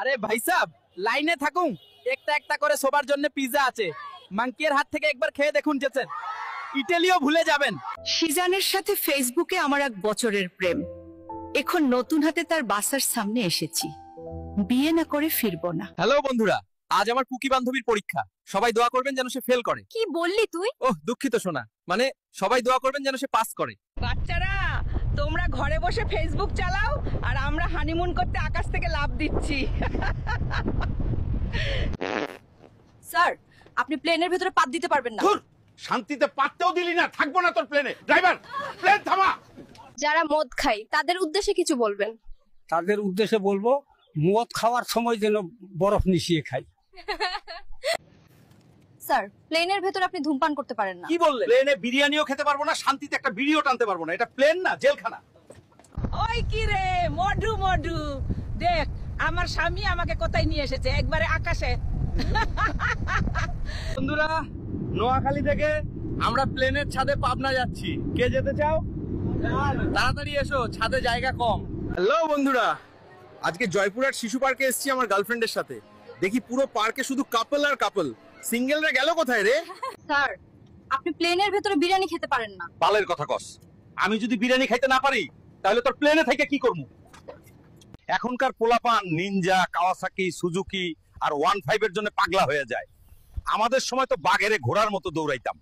আরে ভাই সাহেব, লাইনে থাকুন, একটা একটা করে সবার জন্য পিজা আছে। মাংকির হাত থেকে একবার খেয়ে দেখুন যেছেন, ইটালিও ভুলে যাবেন। সিজানের সাথে ফেসবুকে আমার 1 বছরের প্রেম, এখন নতুন হাতে তার বাসার সামনে এসেছি। বিয়ে না করে ফিরবো না। হ্যালো বন্ধুরা, আজ আমার কুকি বান্ধবীর পরীক্ষা। সবাই দোয়া করবেন যেন সে ফেল করে। কি বললি তুই? ওহ দুঃখিত সোনা, মানে সবাই দোয়া করবেন যেন সে পাস করে। বাচ্চারা, তোমরা ঘরে বসে ফেসবুক চালাও আর আমরা হানিমুন করতে আকাশ থেকে লাফ দিচ্ছি। স্যার, আপনি প্লেনের ভেতরে পাত দিতে পারবেন না। শান্তিতে পাততেও দিলি না, থাকবো না তোর প্লেনে। ড্রাইভার, প্লেন থামা। যারা মদ খায় তাদের উদ্দেশ্যে কিছু বলবেন। তাদের উদ্দেশ্যে বলবো, মদ খাওয়ার সময় যেন বরফ মিশিয়ে খাই। স্যার, প্লেনের ভেতরে আপনি ধূমপান করতে পারেন না। কি বললে? প্লেনে বিরিয়ানিও খেতে পারবো না, শান্তিতে একটা ভিডিও টানতে পারবো না। এটা প্লেন না, জেলখানা। ওই কি রে, মডু মডু, দেখ আমার স্বামী আমাকে কোথায় নিয়ে এসেছে, একবারে আকাশে। বন্ধুরা, নোয়াখালী থেকে আমরা প্লেনের ছাদে পাবনা যাচ্ছি। কে যেতে চাও? তাড়াতাড়ি এসো, ছাদে জায়গা কম। হ্যালো বন্ধুরা, আজকে জয়পুরহাট শিশু পার্কে এসেছি আমার গার্লফ্রেন্ডের সাথে। দেখি পুরো পার্কে শুধু কাপল আর কাপল, সিঙ্গেলরা গেল কোথায় রে? স্যার, আপনি প্লেনের ভেতরে বিরিয়ানি খেতে পারেন না। বালের কথা কস। আমি যদি বিরিয়ানি খাইতে না পারি তাহলে তোর প্লেনে থেকে কি করবো? এখনকার পোলাপান নিনজা, কাওয়াসাকি, সুজুকি আর 15 এর জন্য পাগলা হয়ে যায়। আমাদের সময় তো বাঘেরে ঘোড়ার মতো দৌড়াইতাম।